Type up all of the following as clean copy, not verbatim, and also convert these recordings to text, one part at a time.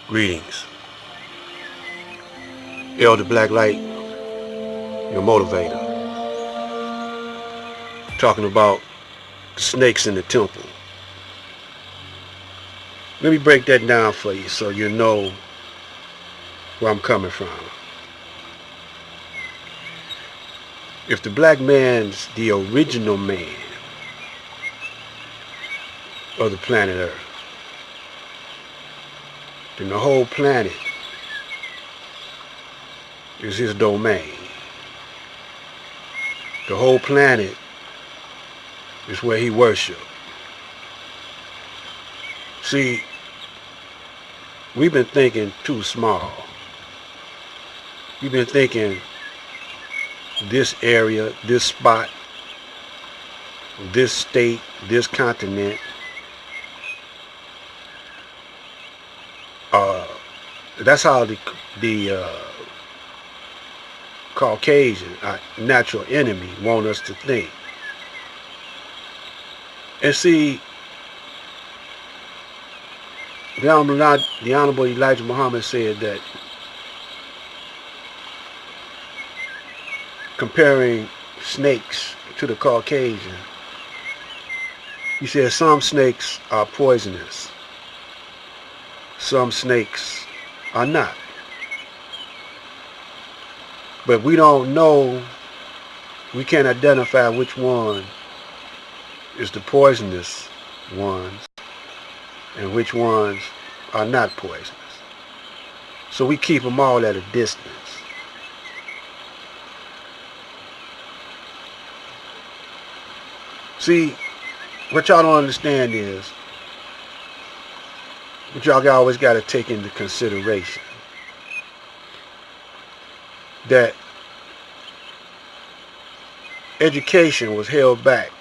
Greetings. Elder Blacklight, your motivator. Talking about the snakes in the temple. Let me break that down for you so you know where I'm coming from. If the black man's the original man of the planet Earth, then the whole planet is his domain. The whole planet is where he worships. See, we've been thinking too small. We've been thinking this area, this spot, this state, this continent, that's how the Caucasian, our natural enemy, want us to think. And see, the Honorable Elijah Muhammad said that comparing snakes to the Caucasian, he said some snakes are poisonous, some snakes are not. But we don't know, we can't identify which one is the poisonous ones and which ones are not poisonous. So we keep them all at a distance. See, what y'all don't understand is, what y'all always got to take into consideration, that education was held back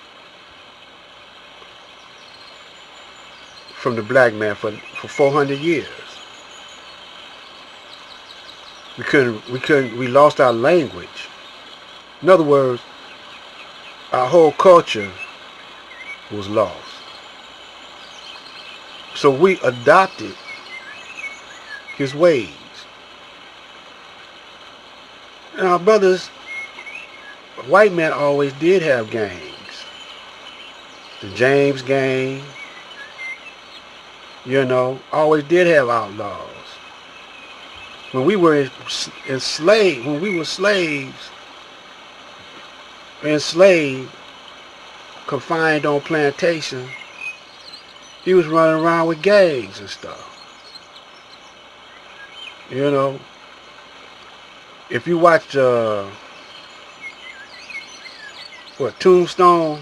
from the black man for 400 years. We lost our language. In other words, our whole culture was lost. So we adopted his ways. And our brothers, white men always did have gangs. The James gang, always did have outlaws. When we were enslaved, when we were enslaved, confined on plantation, he was running around with gangs and stuff. If you watch Tombstone,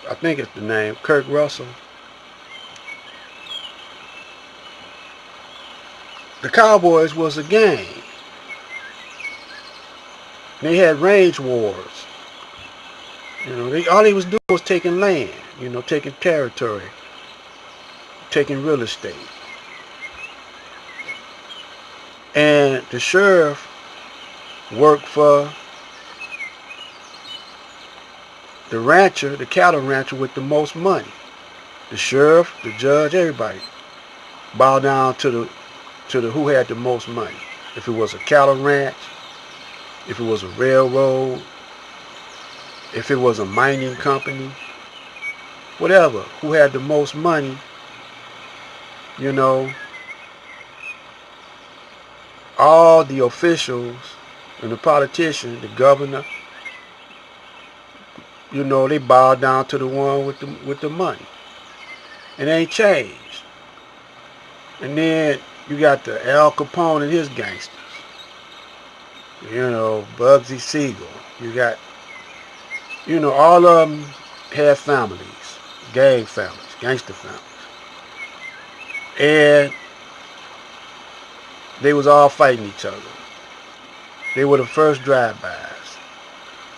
I think it's the name, Kurt Russell. The Cowboys was a gang. They had range wars. All they was doing was taking land, taking territory, taking real estate. And the sheriff worked for the rancher, the cattle rancher with the most money. The sheriff, the judge, everybody bowed down to the who had the most money. If it was a cattle ranch, if it was a railroad, if it was a mining company, whatever, who had the most money, all the officials and the politicians, the governor, they bowed down to the one with the money. And it ain't changed. And then you got the Al Capone and his gangsters. Bugsy Siegel. You got, all of them had families, gang families, gangster families. And they was all fighting each other. They were the first drive-bys.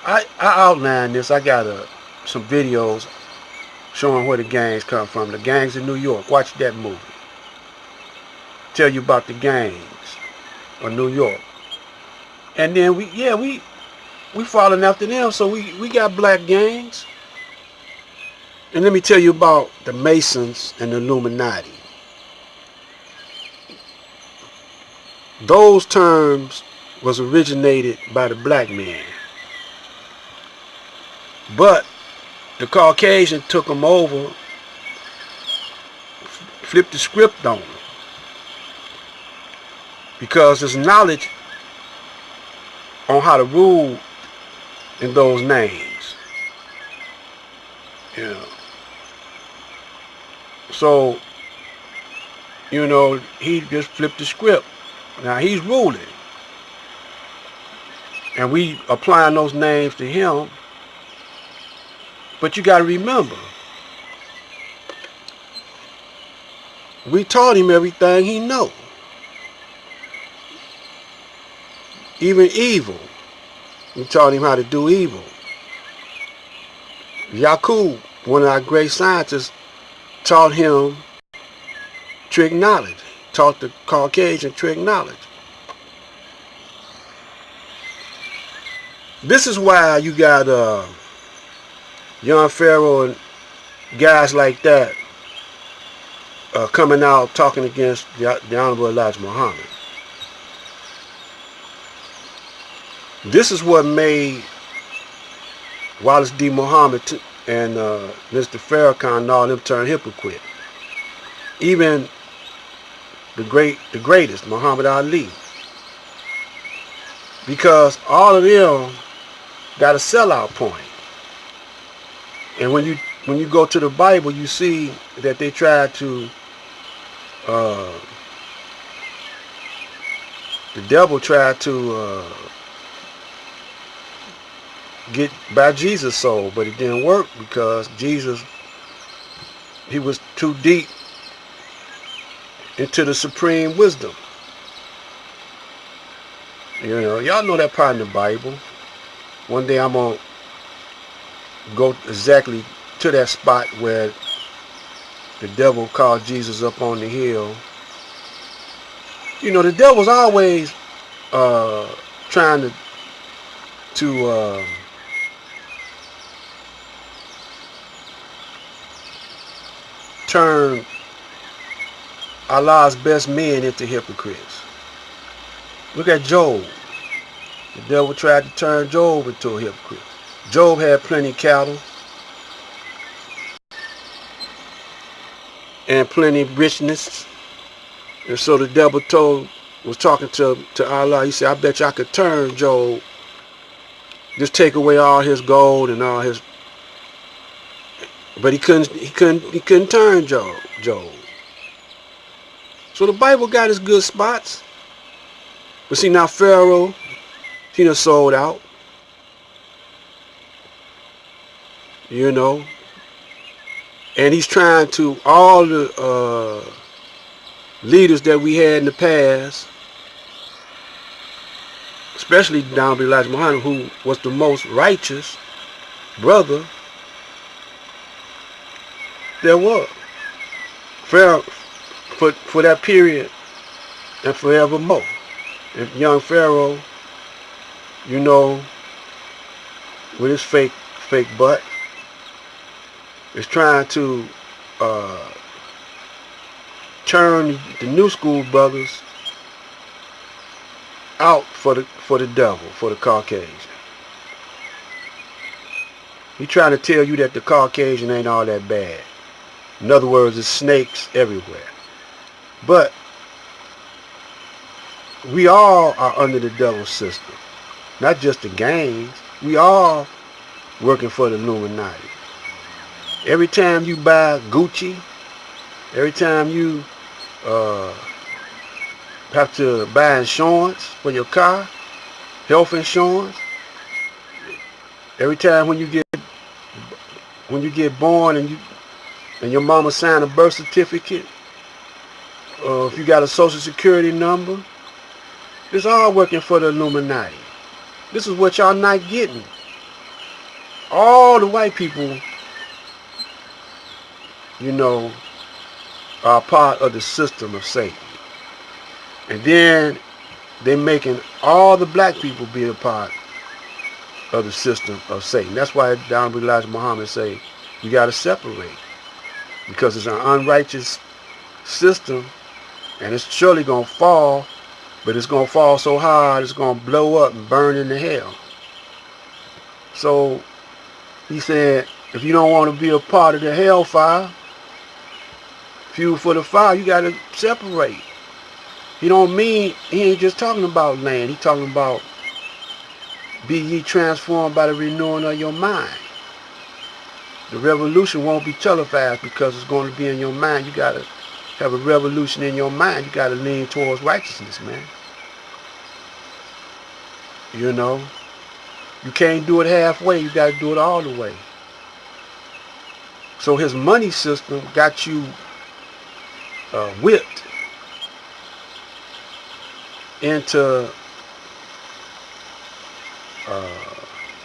I outlined this. I got some videos showing where the gangs come from. The gangs in New York. Watch that movie. Tell you about the gangs of New York. And then we following after them, so we got black gangs. And let me tell you about the Masons and the Illuminati. those terms was originated by the black man. But the Caucasian took them over, flipped the script on them. Because there's knowledge on how to rule in those names. You know. So, you know, he just flipped the script. Now he's ruling. And we applying those names to him. But you got to remember, we taught him everything he know. Even evil. We taught him how to do evil. Yakub, one of our great scientists, taught him trigonometry. Taught the Caucasian trigonometry. This is why you got young Pharaoh and guys like that coming out talking against the Honorable Elijah Muhammad. This is what made Wallace D. Muhammad and Mr. Farrakhan and all them turn hypocrite. Even the greatest, Muhammad Ali. Because all of them got a sellout point. And when you go to the Bible, you see that they tried to the devil tried to get by Jesus' soul, but it didn't work because Jesus, he was too deep into the supreme wisdom. You know, y'all know that part in the Bible. One day I'm going to go exactly to that spot where the devil called Jesus up on the hill. You know, the devil's always trying to turn Allah's best men into hypocrites. Look at Job. The devil tried to turn Job into a hypocrite. Job had plenty of cattle and plenty of richness. And so the devil was talking to Allah. He said, I bet you I could turn Job, just take away all his gold and all his, but he couldn't turn Job. So the Bible got its good spots. But see, now Pharaoh, he done sold out. You know. And he's trying to, all the leaders that we had in the past, especially down to Elijah Muhammad, who was the most righteous brother there was. Pharaoh, for that period and forevermore. If young Pharaoh, you know, with his fake butt, is trying to turn the new school brothers out for the devil, for the Caucasian. He trying to tell you that the Caucasian ain't all that bad. In other words, there's snakes everywhere. But we all are under the devil's system. Not just the gangs. We all working for the Illuminati. Every time you buy Gucci, every time you have to buy insurance for your car, health insurance, every time when you get born and your mama sign a birth certificate, if you got a social security number, it's all working for the Illuminati. This is what y'all not getting. All the white people, you know, are part of the system of Satan. And then they're making all the black people be a part of the system of Satan. That's why down with Elijah Muhammad say, you got to separate. Because it's an unrighteous system, and it's surely going to fall But it's going to fall so hard, it's going to blow up and burn into hell. So he said, if you don't want to be a part of the hellfire, fuel for the fire, you got to separate. He don't mean, he ain't just talking about land. He talking about be ye transformed by the renewing of your mind. The revolution won't be televised because it's going to be in your mind. You got to have a revolution in your mind. You got to lean towards righteousness, man. You know, you can't do it halfway. You got to do it all the way. So his money system got you whipped into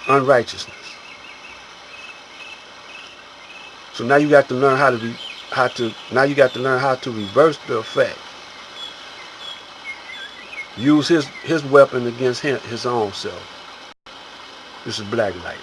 unrighteousness. So now you got to learn how to reverse the effect. Use his weapon against him, his own self. This is Black Light.